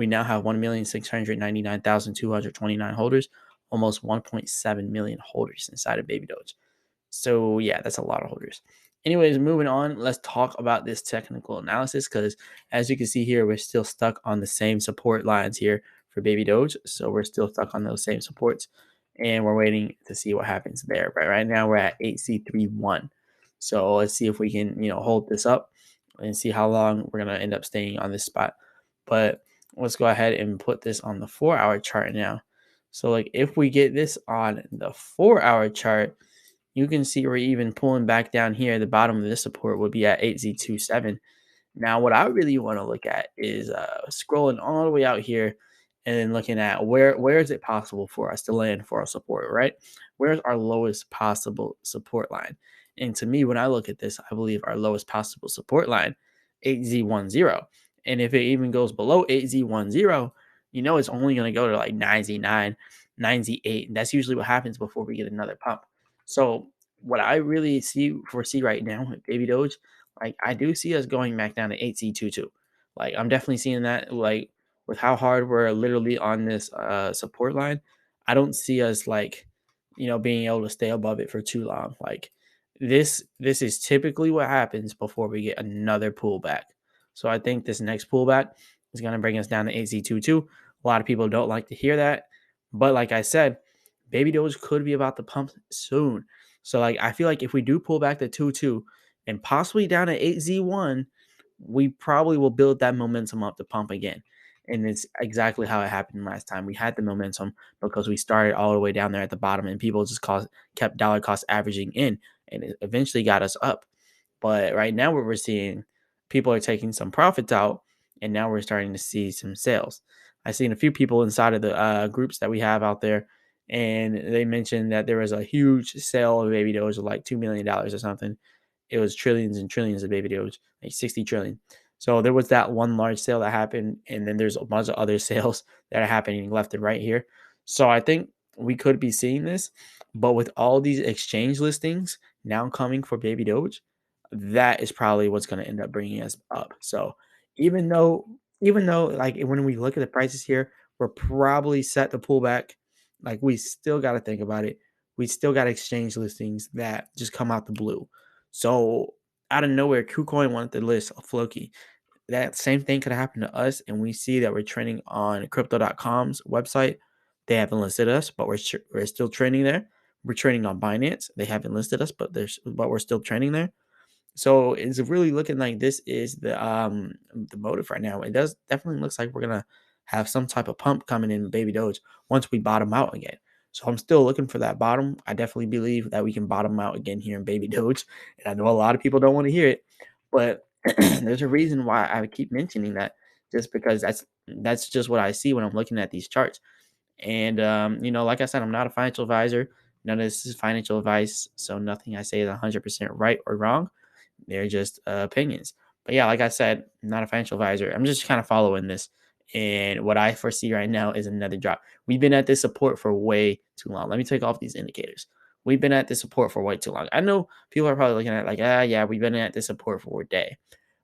we now have 1,699,229 holders, almost 1.7 million holders inside of Baby Doge. So yeah, that's a lot of holders. Anyways, moving on, let's talk about this technical analysis because as you can see here, we're still stuck on the same support lines here for Baby Doge. So we're still stuck on those same supports and we're waiting to see what happens there. But right now we're at 8C31. So let's see if we can, hold this up and see how long we're going to end up staying on this spot. But let's go ahead and put this on the 4-hour chart now. So like if we get this on the 4-hour chart, you can see we're even pulling back down here. The bottom of this support would be at 8Z27. Now, what I really want to look at is scrolling all the way out here and then looking at where is it possible for us to land for our support, right? Where's our lowest possible support line? And to me, when I look at this, I believe our lowest possible support line, 8Z10. And if it even goes below 8Z10, it's only going to go to like 9Z9, 9Z8. And that's usually what happens before we get another pump. So what I really foresee right now with Baby Doge, like I do see us going back down to 8Z22. Like I'm definitely seeing that. Like with how hard we're literally on this support line, I don't see us like being able to stay above it for too long. Like this is typically what happens before we get another pullback. So I think this next pullback is going to bring us down to 8Z22. A lot of people don't like to hear that, but like I said, Baby Doge could be about to pump soon. So like I feel like if we do pull back to 2.2 and possibly down to 8Z1, we probably will build that momentum up to pump again. And it's exactly how it happened last time. We had the momentum because we started all the way down there at the bottom and people just kept dollar cost averaging in and it eventually got us up. But right now what we're seeing, people are taking some profits out and now we're starting to see some sales. I've seen a few people inside of the groups that we have out there, and they mentioned that there was a huge sale of Baby Doge of like $2 million or something. It was trillions and trillions of Baby Doge, like 60 trillion. So there was that one large sale that happened, and then there's a bunch of other sales that are happening left and right here. So I think we could be seeing this, but with all these exchange listings now coming for Baby Doge, that is probably what's going to end up bringing us up. So even though like when we look at the prices here, we're probably set to pull back. Like we still got to think about it. We still got exchange listings that just come out the blue. So out of nowhere, KuCoin wanted to list a Floki. That same thing could happen to us, and we see that we're trending on Crypto.com's website. They haven't listed us, but we're still trending there. We're trending on Binance. They haven't listed us, but we're still trending there. So it's really looking like this is the motive right now. It does definitely looks like we're gonna have some type of pump coming in Baby Doge once we bottom out again. So I'm still looking for that bottom. I definitely believe that we can bottom out again here in Baby Doge. And I know a lot of people don't want to hear it, but there's a reason why I keep mentioning that, just because that's just what I see when I'm looking at these charts. And like I said, I'm not a financial advisor. None of this is financial advice, so nothing I say is 100% right or wrong. They're just opinions. But yeah, like I said, I'm not a financial advisor. I'm just kind of following this. And what I foresee right now is another drop. We've been at this support for way too long. Let me take off these indicators. We've been at this support for way too long. I know people are probably looking at it like, yeah, we've been at this support for a day.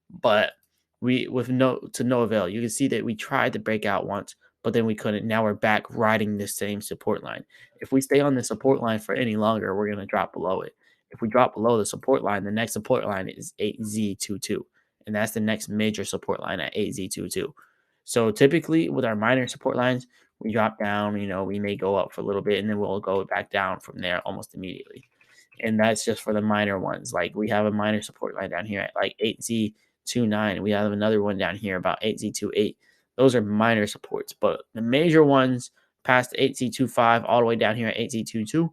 But with no avail. You can see that we tried to break out once, but then we couldn't. Now we're back riding the same support line. If we stay on the support line for any longer, we're going to drop below it. If we drop below the support line, the next support line is 8Z22. And that's the next major support line at 8Z22. So typically with our minor support lines, we drop down, we may go up for a little bit and then we'll go back down from there almost immediately. And that's just for the minor ones. Like we have a minor support line down here at like 8Z29. We have another one down here about 8Z28. Those are minor supports, but the major ones past 8Z25 all the way down here at 8Z22,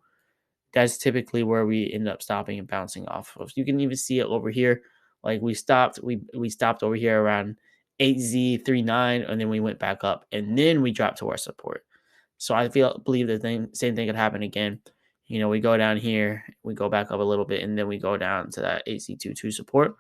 that's typically where we end up stopping and bouncing off of. You can even see it over here. Like we stopped over here around 8Z39, and then we went back up, and then we dropped to our support. So I believe the same thing could happen again. We go down here, we go back up a little bit, and then we go down to that 8Z22 support.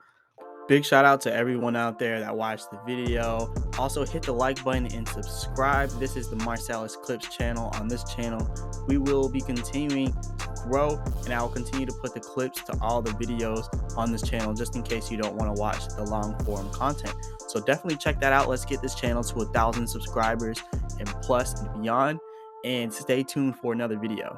Big shout out to everyone out there that watched the video. Also hit the like button and subscribe. This is the Marcellus Clips channel. On this channel, we will be continuing to grow, and I will continue to put the clips to all the videos on this channel just in case you don't want to watch the long form content. So definitely check that out. Let's get this channel to 1,000 subscribers and plus and beyond. And stay tuned for another video.